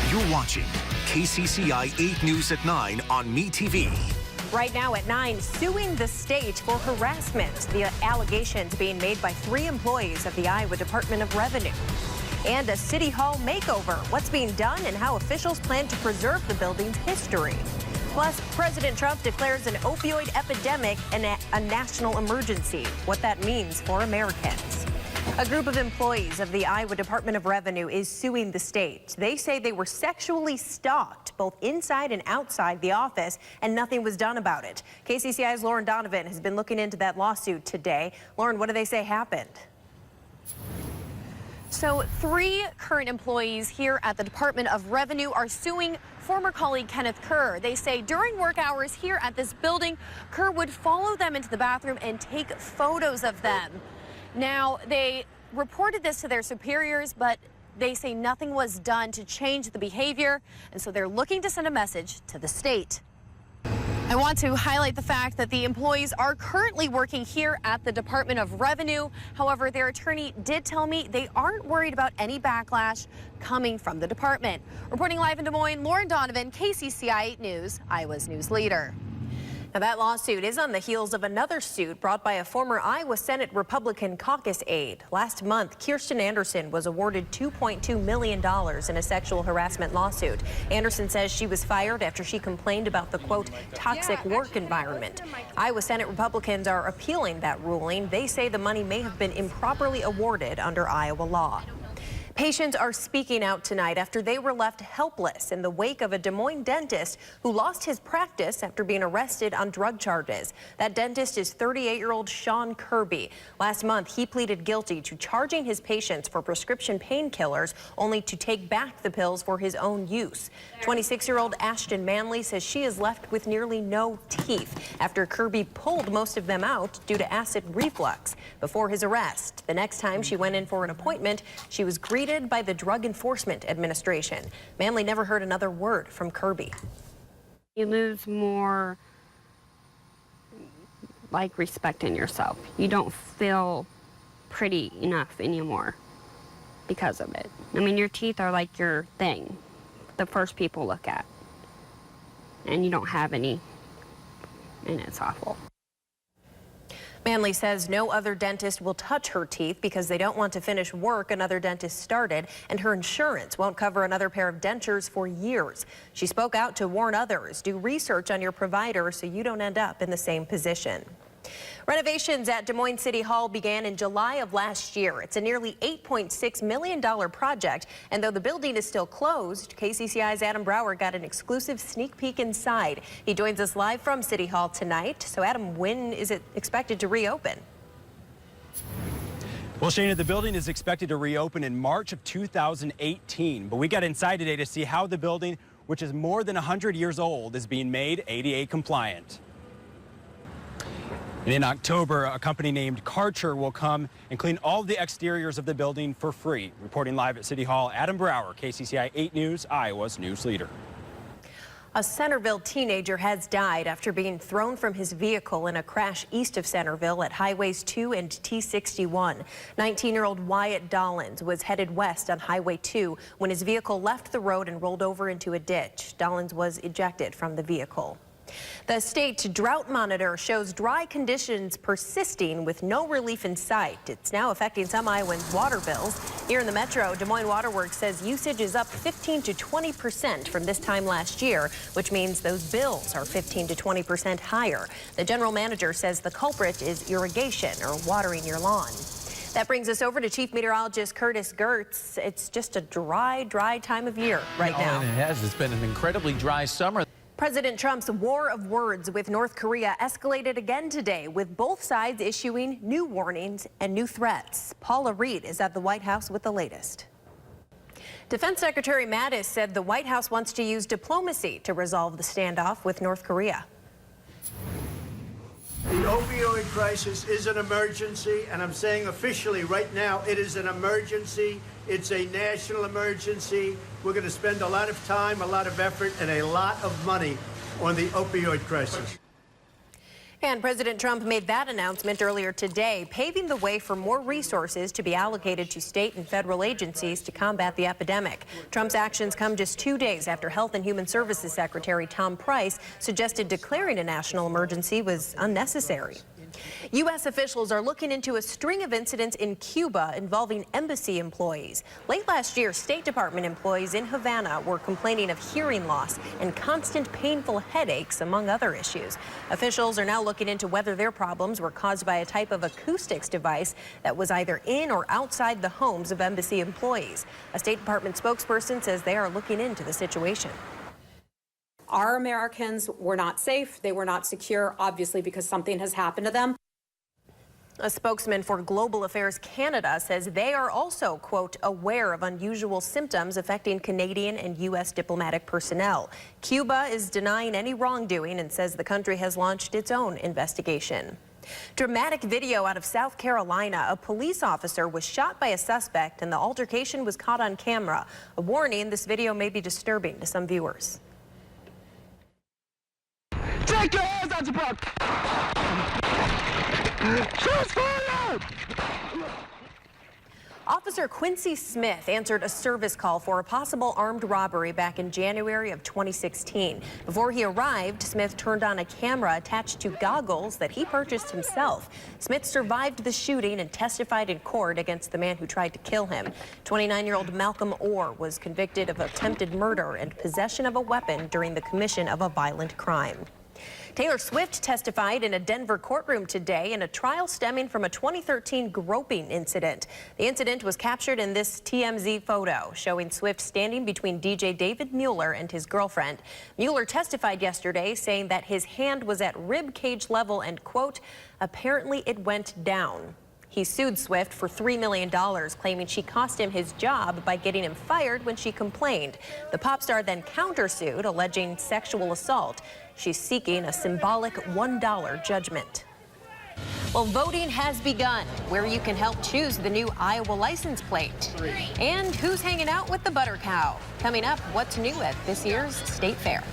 You're watching KCCI 8 News at 9 on MeTV. Right now at 9, suing the state for harassment. The allegations being made by 3 employees of the Iowa Department of Revenue. And a City Hall makeover. What's being done and how officials plan to preserve the building's history. Plus, President Trump declares an opioid epidemic and a national emergency. What that means for Americans. A group of employees of the Iowa Department of Revenue is suing the state. They say they were sexually stalked both inside and outside the office, and nothing was done about it. KCCI's Lauren Donovan has been looking into that lawsuit today. Lauren, what do they say happened? So 3 current employees here at the Department of Revenue are suing former colleague Kenneth Kerr. They say during work hours here at this building, Kerr would follow them into the bathroom and take photos of them. Now, they reported this to their superiors, but they say nothing was done to change the behavior, and so they're looking to send a message to the state. I want to highlight the fact that the employees are currently working here at the Department of Revenue. However, their attorney did tell me they aren't worried about any backlash coming from the department. Reporting live in Des Moines, Lauren Donovan, KCCI 8 News, Iowa's news leader. Now, that lawsuit is on the heels of another suit brought by a former Iowa Senate Republican caucus aide. Last month, Kirsten Anderson was awarded $2.2 million in a sexual harassment lawsuit. Anderson says she was fired after she complained about the, quote, toxic work environment. Iowa Senate Republicans are appealing that ruling. They say the money may have been improperly awarded under Iowa law. Patients are speaking out tonight after they were left helpless in the wake of a Des Moines dentist who lost his practice after being arrested on drug charges. That dentist is 38-year-old Sean Kirby. Last month, he pleaded guilty to charging his patients for prescription painkillers, only to take back the pills for his own use. 26-year-old Ashton Manley says she is left with nearly no teeth after Kirby pulled most of them out due to acid reflux. Before his arrest, the next time she went in for an appointment, she was greeted by the Drug Enforcement Administration. Manley never heard another word from Kirby. You lose more like respect in yourself. You don't feel pretty enough anymore because of it. I mean, your teeth are like your thing, the first people look at, and you don't have any, and it's awful. Manley says no other dentist will touch her teeth because they don't want to finish work another dentist started, and her insurance won't cover another pair of dentures for years. She spoke out to warn others. Do research on your provider so you don't end up in the same position. Renovations at Des Moines City Hall began in July of last year. It's a nearly $8.6 million project, and though the building is still closed, KCCI's Adam Brower got an exclusive sneak peek inside. He joins us live from City Hall tonight. So, Adam, when is it expected to reopen? Well, Shana, the building is expected to reopen in March of 2018, but we got inside today to see how the building, which is more than 100 years old, is being made ADA compliant. And in October, a company named Karcher will come and clean all of the exteriors of the building for free. Reporting live at City Hall, Adam Brower, KCCI 8 News, Iowa's news leader. A Centerville teenager has died after being thrown from his vehicle in a crash east of Centerville at Highways 2 and T61. 19-year-old Wyatt Dollins was headed west on Highway 2 when his vehicle left the road and rolled over into a ditch. Dollins was ejected from the vehicle. The state drought monitor shows dry conditions persisting with no relief in sight. It's now affecting some Iowans' water bills. Here in the metro, Des Moines Waterworks says usage is up 15 to 20% from this time last year, which means those bills are 15 to 20% higher. The general manager says the culprit is irrigation or watering your lawn. That brings us over to Chief Meteorologist Curtis Gertz. It's just a dry time of year right now. And it has. It's been an incredibly dry summer. President Trump's war of words with North Korea escalated again today, with both sides issuing new warnings and new threats. Paula Reed is at the White House with the latest. Defense Secretary Mattis said the White House wants to use diplomacy to resolve the standoff with North Korea. The opioid crisis is an emergency, and I'm saying officially right now it is an emergency. It's a national emergency. We're going to spend a lot of time, a lot of effort, and a lot of money on the opioid crisis. And President Trump made that announcement earlier today, paving the way for more resources to be allocated to state and federal agencies to combat the epidemic. Trump's actions come just 2 days after Health and Human Services Secretary Tom Price suggested declaring a national emergency was unnecessary. U.S. officials are looking into a string of incidents in Cuba involving embassy employees. Late last year, State Department employees in Havana were complaining of hearing loss and constant painful headaches, among other issues. Officials are now looking into whether their problems were caused by a type of acoustics device that was either in or outside the homes of embassy employees. A State Department spokesperson says they are looking into the situation. Our Americans were not safe. They were not secure, obviously, because something has happened to them. A spokesman for Global Affairs Canada says they are also, quote, aware of unusual symptoms affecting Canadian and U.S. diplomatic personnel. Cuba is denying any wrongdoing and says the country has launched its own investigation. Dramatic video out of South Carolina. A police officer was shot by a suspect and the altercation was caught on camera. A warning, this video may be disturbing to some viewers. Take your hands out your pocket! Shoot fire! Officer Quincy Smith answered a service call for a possible armed robbery back in January of 2016. Before he arrived, Smith turned on a camera attached to goggles that he purchased himself. Smith survived the shooting and testified in court against the man who tried to kill him. 29-year-old Malcolm Orr was convicted of attempted murder and possession of a weapon during the commission of a violent crime. Taylor Swift testified in a Denver courtroom today in a trial stemming from a 2013 groping incident. The incident was captured in this TMZ photo showing Swift standing between DJ David Mueller and his girlfriend. Mueller testified yesterday saying that his hand was at rib cage level and, quote, apparently it went down. He sued Swift for $3 million, claiming she cost him his job by getting him fired when she complained. The pop star then countersued, alleging sexual assault. She's seeking a symbolic $1 judgment. Well, voting has begun, where you can help choose the new Iowa license plate. And who's hanging out with the butter cow? Coming up, what's new at this year's State Fair?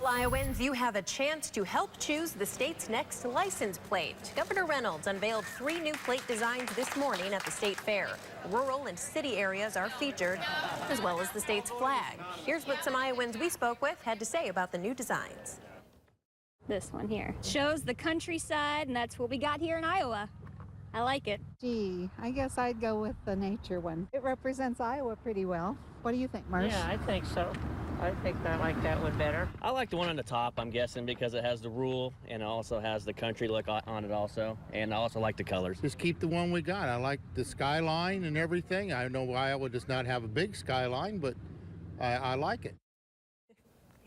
Iowans, you have a chance to help choose the state's next license plate. Governor Reynolds unveiled 3 new plate designs this morning at the State Fair. Rural and city areas are featured, as well as the state's flag. Here's what some Iowans we spoke with had to say about the new designs. This one here shows the countryside, and that's what we got here in Iowa. I like it. Gee, I guess I'd go with the nature one. It represents Iowa pretty well. What do you think, Marsh? Yeah, I think so. I think I like that one better. I like the one on the top, I'm guessing, because it has the rural and it also has the country look on it also. And I also like the colors. Just keep the one we got. I like the skyline and everything. I know Iowa does not have a big skyline, but I like it.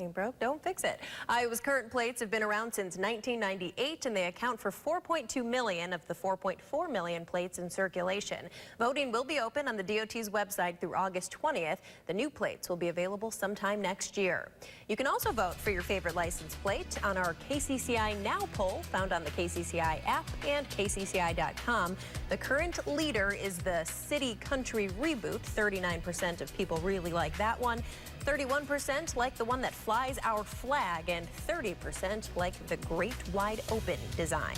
Ain't broke, don't fix it. Iowa's current plates have been around since 1998, and they account for 4.2 million of the 4.4 million plates in circulation. Voting will be open on the DOT's website through August 20th. The new plates will be available sometime next year. You can also vote for your favorite license plate on our KCCI Now poll, found on the KCCI app and KCCI.com. The current leader is the City Country Reboot. 39% of people really like that one. 31% like the one that flies our flag, and 30% like the Great Wide Open design.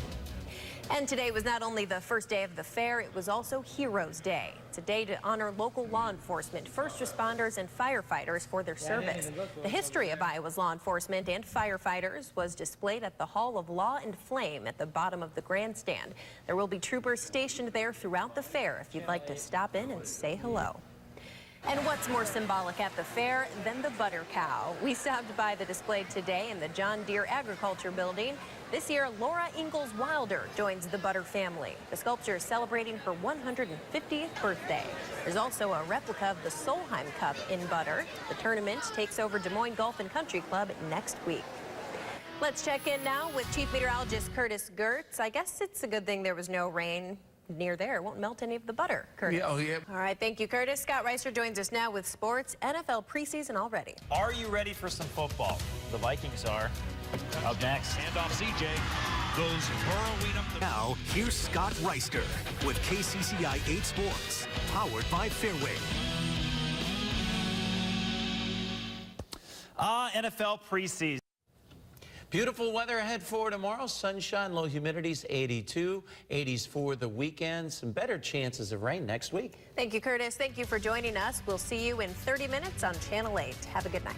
And today was not only the first day of the fair, it was also Heroes Day. It's a day to honor local law enforcement, first responders, and firefighters for their service. The history of Iowa's law enforcement and firefighters was displayed at the Hall of Law and Flame at the bottom of the grandstand. There will be troopers stationed there throughout the fair if you'd like to stop in and say hello. And what's more symbolic at the fair than the butter cow? We stopped by the display today in the John Deere Agriculture Building. This year, Laura Ingalls Wilder joins the Butter family. The sculpture is celebrating her 150th birthday. There's also a replica of the Solheim Cup in butter. The tournament takes over Des Moines Golf and Country Club next week. Let's check in now with Chief Meteorologist Curtis Gertz. I guess it's a good thing there was no rain near there. It won't melt any of the butter, Curtis. Yeah, oh, yeah. All right, thank you, Curtis. Scott Reister joins us now with sports. NFL preseason already. Are you ready for some football? The Vikings are. Up next. Handoff CJ. Goes burrowing up the... Now, here's Scott Reister with KCCI 8 Sports, powered by Fairway. NFL preseason. Beautiful weather ahead for tomorrow. Sunshine, low humidities 82, 80s for the weekend. Some better chances of rain next week. Thank you, Curtis. Thank you for joining us. We'll see you in 30 minutes on Channel 8. Have a good night.